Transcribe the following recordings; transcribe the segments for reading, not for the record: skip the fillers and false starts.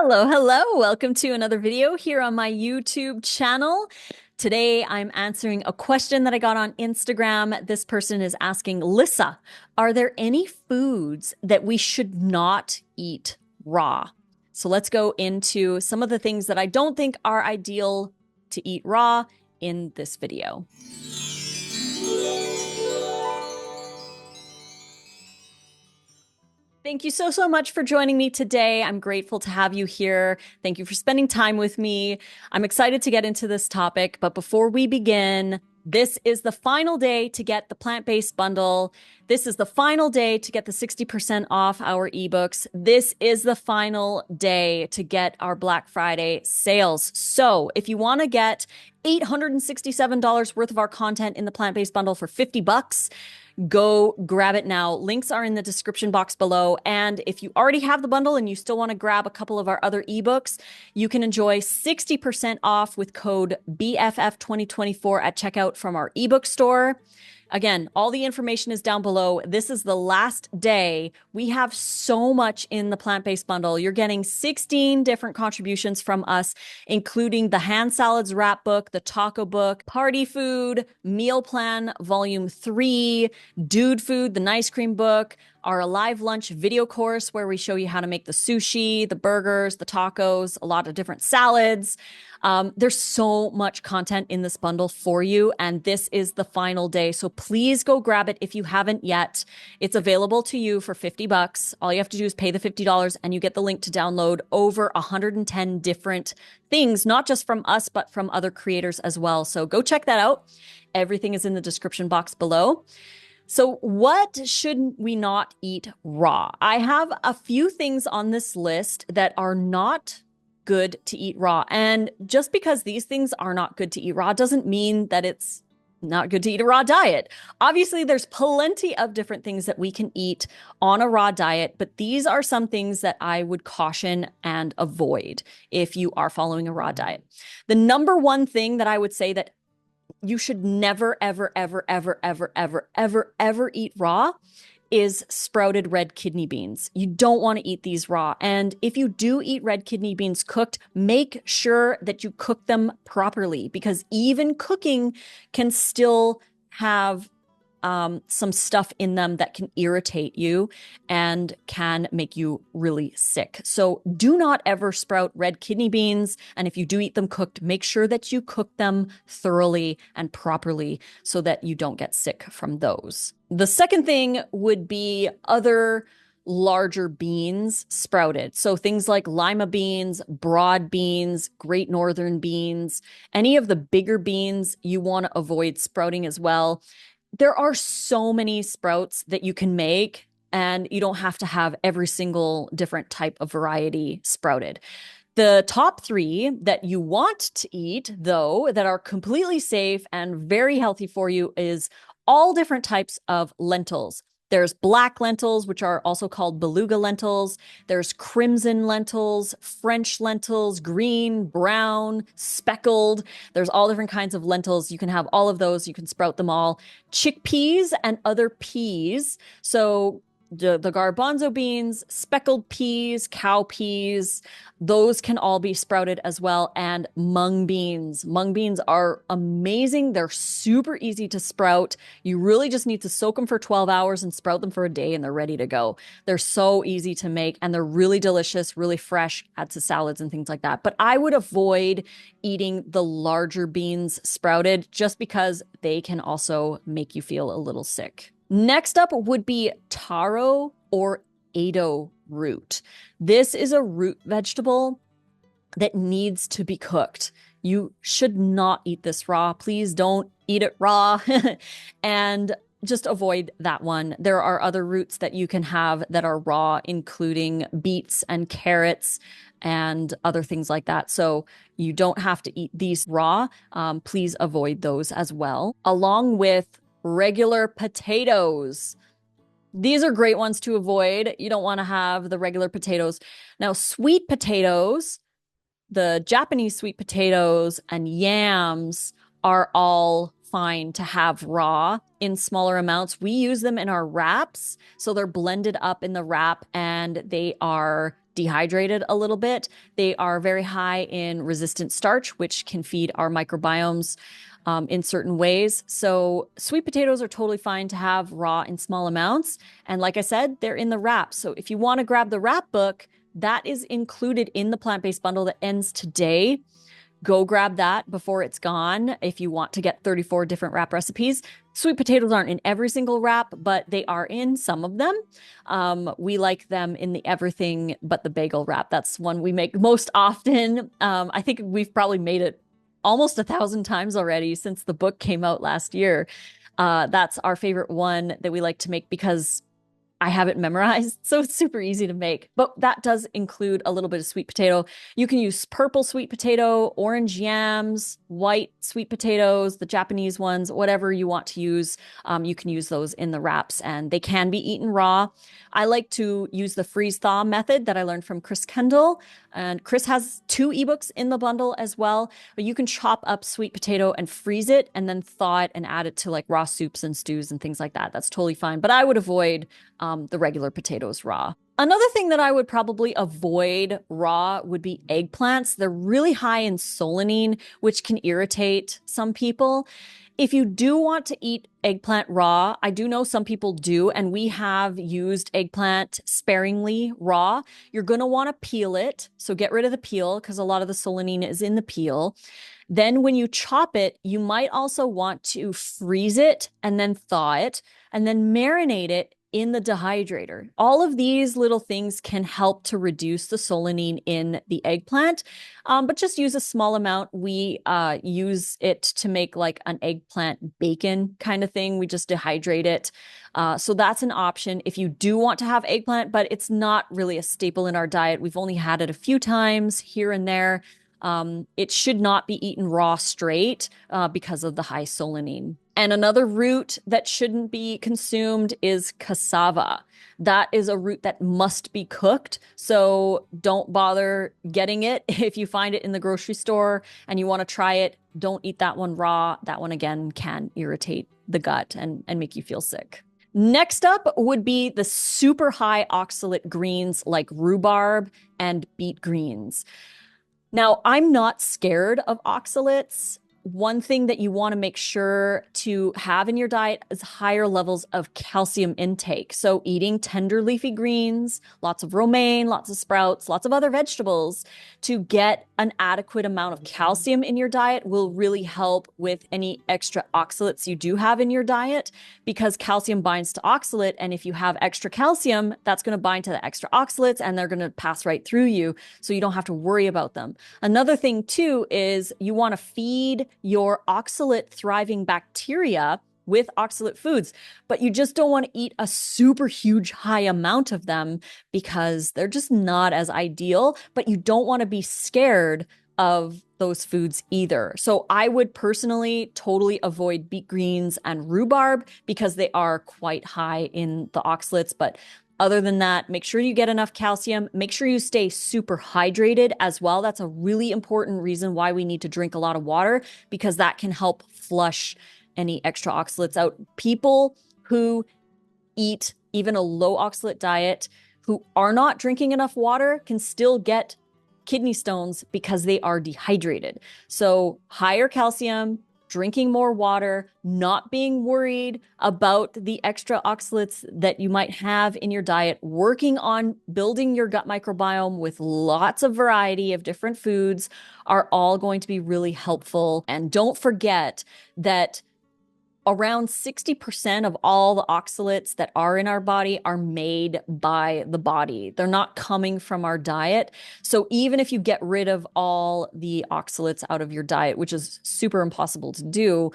Hello, hello. Welcome to another video here on my YouTube channel. Today I'm answering a question that I got on Instagram. This person is asking, Lissa, are there any foods that we should not eat raw? So let's go into some of the things that I don't think are ideal to eat raw in this video. Thank you so much for joining me today. I'm grateful to have you here. Thank you for spending time with me. I'm excited to get into this topic, but before we begin, this is the final day to get the plant-based bundle. This is the final day to get the 60% off our ebooks. This is the final day to get our Black Friday sales. So if you want to get $867 worth of our content in the plant-based bundle for 50 bucks, go grab it now. Links are in the description box below. And if you already have the bundle and you still want to grab a couple of our other ebooks, you can enjoy 60% off with code BFF2024 at checkout from our ebook store. Again, all the information is down below. This is the last day. We have so much in the plant-based bundle. You're getting 16 different contributions from us, including the hand salads wrap book, the taco book, party food, meal plan, volume 3, dude food, the nice cream book, our Alive Lunch video course where we show you how to make the sushi, the burgers, the tacos, a lot of different salads. There's so much content in this bundle for you, and this is the final day. So please go grab it if you haven't yet. It's available to you for 50 bucks. All you have to do is pay the $50 and you get the link to download over 110 different things, not just from us, but from other creators as well. So go check that out. Everything is in the description box below. So what should we not eat raw? I have a few things on this list that are not good to eat raw. And just because these things are not good to eat raw doesn't mean that it's not good to eat a raw diet. Obviously, there's plenty of different things that we can eat on a raw diet, but these are some things that I would caution and avoid if you are following a raw diet. The number one thing that I would say that you should never, ever, ever, ever, ever, ever, ever, ever eat raw is sprouted red kidney beans. You don't want to eat these raw. And if you do eat red kidney beans cooked, make sure that you cook them properly, because even cooking can still have some stuff in them that can irritate you and can make you really sick. So do not ever sprout red kidney beans. And if you do eat them cooked, make sure that you cook them thoroughly and properly so that you don't get sick from those. The second thing would be other larger beans sprouted. So things like lima beans, broad beans, great northern beans, any of the bigger beans you want to avoid sprouting as well. There are so many sprouts that you can make, and you don't have to have every single different type of variety sprouted. The top 3 that you want to eat, though, that are completely safe and very healthy for you is all different types of lentils. There's black lentils, which are also called beluga lentils. There's crimson lentils, French lentils, green, brown, speckled. There's all different kinds of lentils. You can have all of those. You can sprout them all. Chickpeas and other peas. So the garbanzo beans, speckled peas, cowpeas, those can all be sprouted as well. And mung beans. Mung beans are amazing. They're super easy to sprout. You really just need to soak them for 12 hours and sprout them for a day and they're ready to go. They're so easy to make and they're really delicious, really fresh, add to salads and things like that. But I would avoid eating the larger beans sprouted just because they can also make you feel a little sick. Next up would be taro or ado root. This is a root vegetable that needs to be cooked. You should not eat this raw. Please don't eat it raw and just avoid that one. There are other roots that you can have that are raw, including beets and carrots and other things like that. So you don't have to eat these raw. Please avoid those as well, along with regular potatoes. These are great ones to avoid. You don't want to have the regular potatoes. Now, sweet potatoes, the Japanese sweet potatoes and yams are all fine to have raw in smaller amounts. We use them in our wraps, so they're blended up in the wrap and they are dehydrated a little bit. They are very high in resistant starch, which can feed our microbiomes in certain ways. So sweet potatoes are totally fine to have raw in small amounts. And like I said, they're in the wrap. So if you want to grab the wrap book, that is included in the plant-based bundle that ends today. Go grab that before it's gone if you want to get 34 different wrap recipes. Sweet potatoes aren't in every single wrap, but they are in some of them. We like them in the everything but the bagel wrap. That's one we make most often. I think we've probably made it almost 1,000 times already since the book came out last year. That's our favorite one that we like to make because I have it memorized, so it's super easy to make. But that does include a little bit of sweet potato. You can use purple sweet potato, orange yams, white sweet potatoes, the Japanese ones, whatever you want to use. You can use those in the wraps, and they can be eaten raw. I like to use the freeze thaw method that I learned from Chris Kendall. And Chris has 2 ebooks in the bundle as well. But you can chop up sweet potato and freeze it and then thaw it and add it to like raw soups and stews and things like that. That's totally fine. But I would avoid the regular potatoes raw. Another thing that I would probably avoid raw would be eggplants. They're really high in solanine, which can irritate some people. If you do want to eat eggplant raw, I do know some people do, and we have used eggplant sparingly raw. You're going to want to peel it. So get rid of the peel because a lot of the solanine is in the peel. Then when you chop it, you might also want to freeze it and then thaw it and then marinate it in the dehydrator. All of these little things can help to reduce the solanine in the eggplant, but just use a small amount. We use it to make like an eggplant bacon kind of thing. We just dehydrate it. So that's an option if you do want to have eggplant, but it's not really a staple in our diet. We've only had it a few times here and there. It should not be eaten raw straight because of the high solanine. And another root that shouldn't be consumed is cassava. That is a root that must be cooked. So don't bother getting it. If you find it in the grocery store and you want to try it, don't eat that one raw. That one, again, can irritate the gut and make you feel sick. Next up would be the super high oxalate greens like rhubarb and beet greens. Now, I'm not scared of oxalates. One thing that you want to make sure to have in your diet is higher levels of calcium intake. So eating tender leafy greens, lots of romaine, lots of sprouts, lots of other vegetables to get an adequate amount of calcium in your diet will really help with any extra oxalates you do have in your diet because calcium binds to oxalate. And if you have extra calcium, that's going to bind to the extra oxalates and they're going to pass right through you. So you don't have to worry about them. Another thing too is you want to feed your oxalate thriving bacteria with oxalate foods, but you just don't want to eat a super huge high amount of them because they're just not as ideal, but you don't want to be scared of those foods either. So I would personally totally avoid beet greens and rhubarb because they are quite high in the oxalates, but other than that, make sure you get enough calcium. Make sure you stay super hydrated as well. That's a really important reason why we need to drink a lot of water because that can help flush any extra oxalates out. People who eat even a low oxalate diet who are not drinking enough water can still get kidney stones because they are dehydrated. So higher calcium, drinking more water, not being worried about the extra oxalates that you might have in your diet, working on building your gut microbiome with lots of variety of different foods are all going to be really helpful. And don't forget that around 60% of all the oxalates that are in our body are made by the body. They're not coming from our diet. So even if you get rid of all the oxalates out of your diet, which is super impossible to do,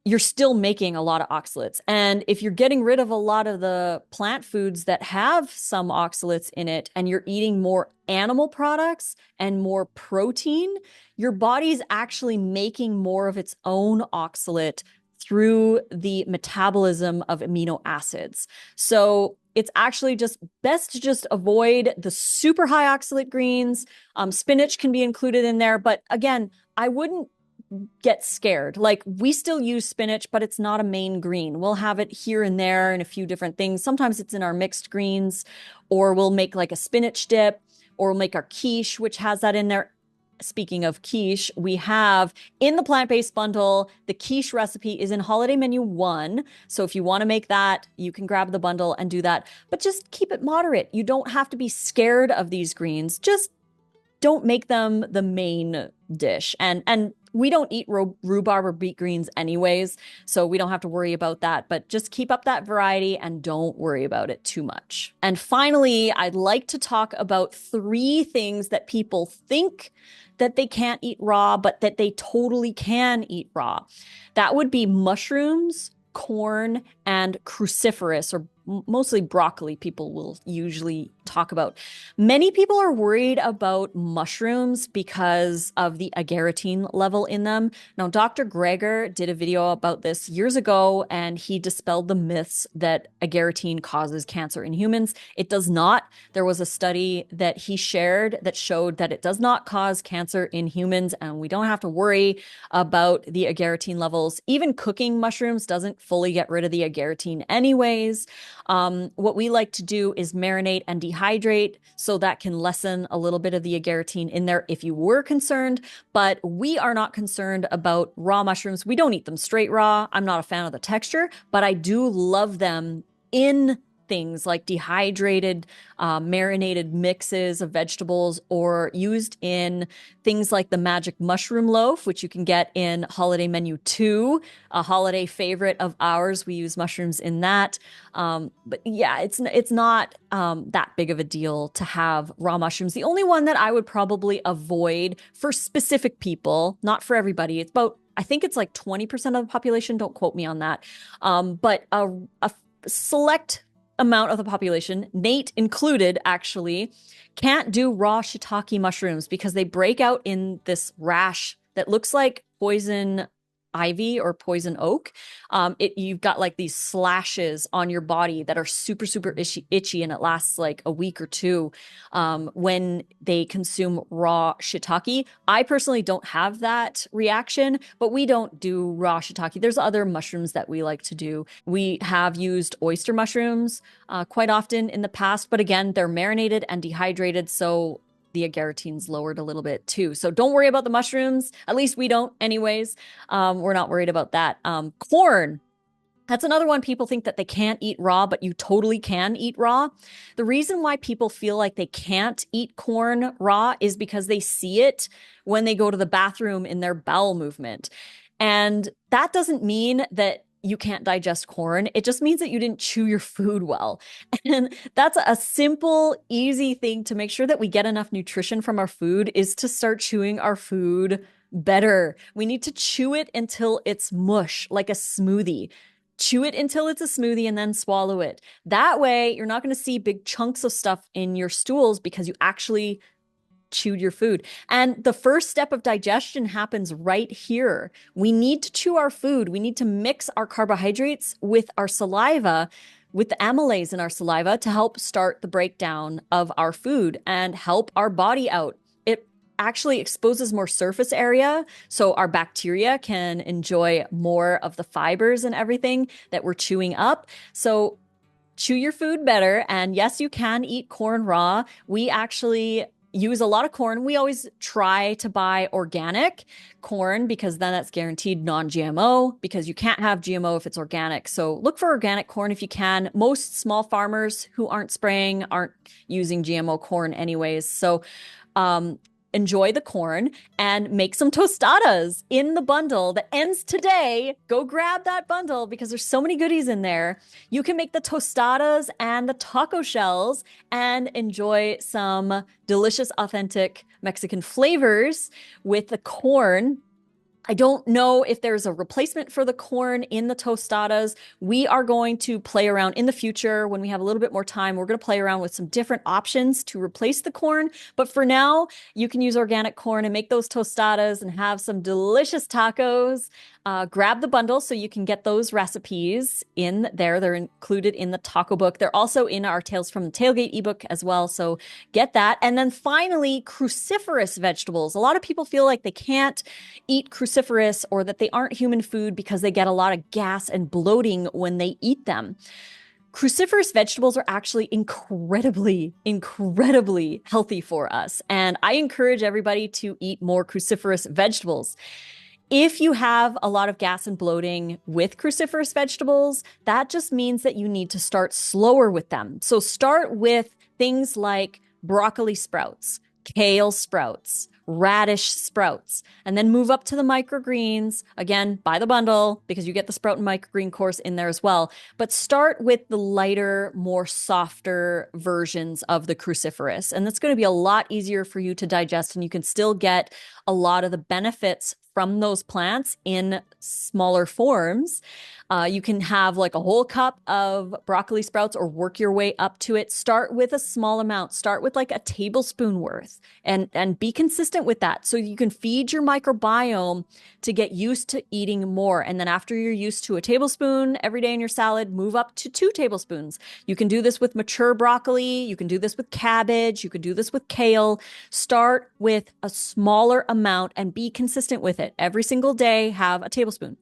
you're still making a lot of oxalates. And if you're getting rid of a lot of the plant foods that have some oxalates in it and you're eating more animal products and more protein, your body's actually making more of its own oxalate through the metabolism of amino acids. So it's actually just best to just avoid the super high oxalate greens. Spinach can be included in there, but again, I wouldn't get scared. Like we still use spinach, but it's not a main green. We'll have it here and there in a few different things. Sometimes it's in our mixed greens, or we'll make like a spinach dip. or we'll make our quiche, which has that in there. Speaking of quiche, we have in the plant-based bundle, the quiche recipe is in holiday menu 1. So if you want to make that, you can grab the bundle and do that. But just keep it moderate. You don't have to be scared of these greens. Just don't make them the main dish. And we don't eat rhubarb or beet greens anyways, so we don't have to worry about that. But just keep up that variety and don't worry about it too much. And finally, I'd like to talk about 3 things that people think that they can't eat raw, but that they totally can eat raw. That would be mushrooms, corn, and cruciferous, or mostly broccoli, people will usually talk about. Many people are worried about mushrooms because of the agarotine level in them. Now, Dr. Greger did a video about this years ago, and he dispelled the myths that agarotine causes cancer in humans. It does not. There was a study that he shared that showed that it does not cause cancer in humans, and we don't have to worry about the agarotine levels. Even cooking mushrooms doesn't fully get rid of the agarotine anyways. What we like to do is marinate and dehydrate, so that can lessen a little bit of the agarotine in there if you were concerned, but we are not concerned about raw mushrooms. We don't eat them straight raw. I'm not a fan of the texture, but I do love them in things like dehydrated, marinated mixes of vegetables, or used in things like the magic mushroom loaf, which you can get in holiday menu 2, a holiday favorite of ours. We use mushrooms in that. But yeah, it's not that big of a deal to have raw mushrooms. The only one that I would probably avoid for specific people, not for everybody, it's about, I think it's like 20% of the population. Don't quote me on that. But a select amount of the population, Nate included, actually, can't do raw shiitake mushrooms because they break out in this rash that looks like poison ivy or poison oak. You've got like these slashes on your body that are super, super itchy, and it lasts like a week or 2 when they consume raw shiitake. I personally don't have that reaction, but we don't do raw shiitake. There's other mushrooms that we like to do. We have used oyster mushrooms quite often in the past, but again, they're marinated and dehydrated, so the agarotine's lowered a little bit too. So don't worry about the mushrooms. At least we don't anyways. We're not worried about that. Corn. That's another one people think that they can't eat raw, but you totally can eat raw. The reason why people feel like they can't eat corn raw is because they see it when they go to the bathroom in their bowel movement. And that doesn't mean that you can't digest corn. It just means that you didn't chew your food well. And that's a simple, easy thing to make sure that we get enough nutrition from our food, is to start chewing our food better. We need to chew it until it's mush, like a smoothie. Chew it until it's a smoothie and then swallow it. That way, you're not going to see big chunks of stuff in your stools because you actually chewed your food. And the first step of digestion happens right here. We need to chew our food. We need to mix our carbohydrates with our saliva, with the amylase in our saliva, to help start the breakdown of our food and help our body out. It actually exposes more surface area, so our bacteria can enjoy more of the fibers and everything that we're chewing up. So chew your food better. And yes, you can eat corn raw. We actually use a lot of corn. We always try to buy organic corn because then that's guaranteed non-GMO, because you can't have GMO if it's organic. So look for organic corn if you can. Most small farmers who aren't spraying aren't using GMO corn anyways. So enjoy the corn and make some tostadas in the bundle that ends today. Go grab that bundle because there's so many goodies in there. You can make the tostadas and the taco shells and enjoy some delicious, authentic Mexican flavors with the corn. I don't know if there's a replacement for the corn in the tostadas. We are going to play around in the future when we have a little bit more time. We're going to play around with some different options to replace the corn. But for now, you can use organic corn and make those tostadas and have some delicious tacos. Grab the bundle so you can get those recipes in there. They're included in the taco book. They're also in our Tales from the Tailgate ebook as well. So get that. And then finally, cruciferous vegetables. A lot of people feel like they can't eat cruciferous, or that they aren't human food because they get a lot of gas and bloating when they eat them. Cruciferous vegetables are actually incredibly, incredibly healthy for us. And I encourage everybody to eat more cruciferous vegetables. If you have a lot of gas and bloating with cruciferous vegetables, that just means that you need to start slower with them. So start with things like broccoli sprouts, kale sprouts, radish sprouts, and then move up to the microgreens. Again, buy the bundle because you get the sprout and microgreen course in there as well. But start with the lighter, more softer versions of the cruciferous. And that's going to be a lot easier for you to digest, and you can still get a lot of the benefits from those plants in smaller forms. You can have like a whole cup of broccoli sprouts or work your way up to it. Start with a small amount. Start with like a tablespoon worth and be consistent with that so you can feed your microbiome to get used to eating more. And then after you're used to a tablespoon every day in your salad, move up to 2 tablespoons. You can do this with mature broccoli. You can do this with cabbage. You can do this with kale. Start with a smaller amount and be consistent with it. Every single day, have a tablespoon.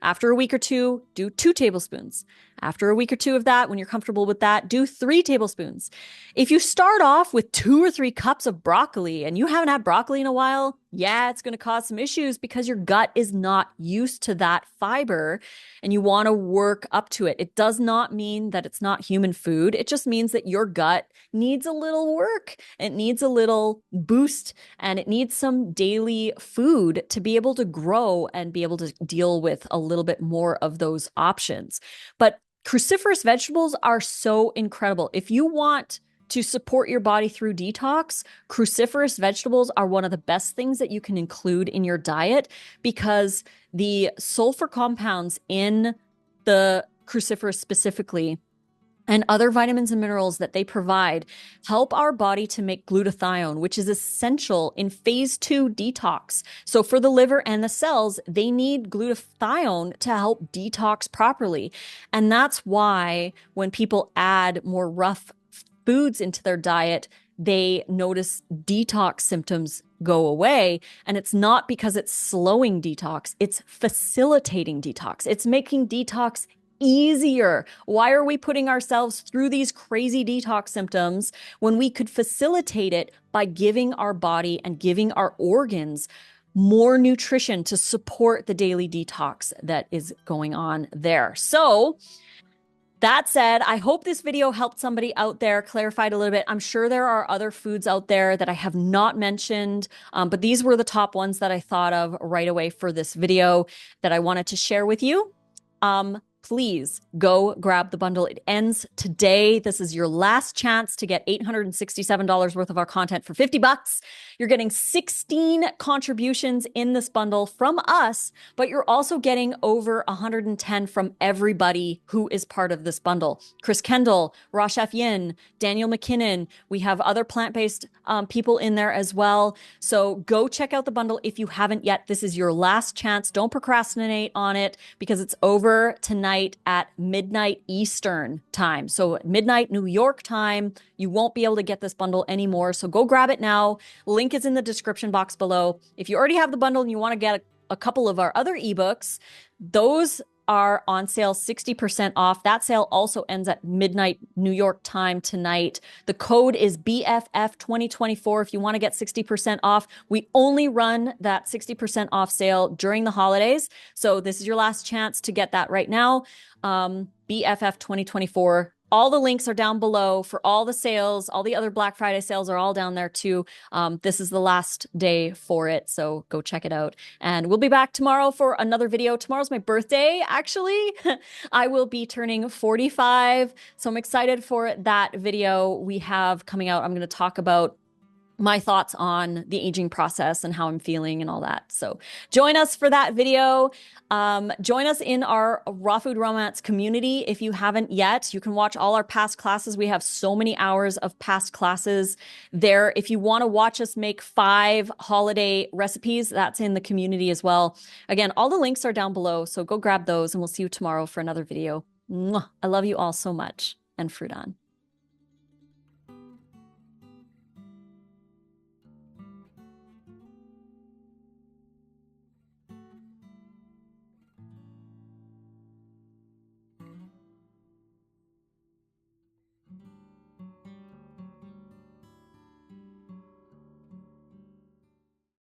After a week or two, do 2 tablespoons. After a week or two of that, when you're comfortable with that, do 3 tablespoons. If you start off with 2 or 3 cups of broccoli and you haven't had broccoli in a while, yeah, it's going to cause some issues because your gut is not used to that fiber and you want to work up to it. It does not mean that it's not human food. It just means that your gut needs a little work. It needs a little boost and it needs some daily food to be able to grow and be able to deal with a little bit more of those options. But cruciferous vegetables are so incredible. If you want to support your body through detox, cruciferous vegetables are one of the best things that you can include in your diet because the sulfur compounds in the cruciferous specifically and other vitamins and minerals that they provide help our body to make glutathione, which is essential in phase 2 detox. So for the liver and the cells, they need glutathione to help detox properly. And that's why when people add more rough foods into their diet, they notice detox symptoms go away. And it's not because it's slowing detox, it's facilitating detox. It's making detox easier. Why are we putting ourselves through these crazy detox symptoms when we could facilitate it by giving our body and giving our organs more nutrition to support the daily detox that is going on there? So that said, I hope this video helped somebody out there, clarified a little bit. I'm sure there are other foods out there that I have not mentioned, but these were the top ones that I thought of right away for this video that I wanted to share with you. Please go grab the bundle. It ends today. This is your last chance to get $867 worth of our content for $50. You're getting 16 contributions in this bundle from us, but you're also getting over 110 from everybody who is part of this bundle. Chris Kendall, Rosh F. Yin, Daniel McKinnon. We have other plant-based people in there as well. So go check out the bundle if you haven't yet. This is your last chance. Don't procrastinate on it because it's over tonight at midnight Eastern time. So midnight New York time, you won't be able to get this bundle anymore. So go grab it now. Link is in the description box below. If you already have the bundle and you want to get a couple of our other ebooks, those are on sale 60% off. That sale also ends at midnight New York time tonight. The code is BFF2024 if you want to get 60% off. We only run that 60% off sale during the holidays. So this is your last chance to get that right now. BFF2024. All the links are down below for all the sales. All the other Black Friday sales are all down there too. This is the last day for it, so go check it out. And we'll be back tomorrow for another video. Tomorrow's my birthday, actually. I will be turning 45, so I'm excited for that video we have coming out. I'm going to talk about my thoughts on the aging process and how I'm feeling and all that. So join us for that video. Join us in our Raw Food Romance community. If you haven't yet, you can watch all our past classes. We have so many hours of past classes there. If you want to watch us make 5 holiday recipes, that's in the community as well. Again, all the links are down below. So go grab those and we'll see you tomorrow for another video. Mwah. I love you all so much, and fruit on.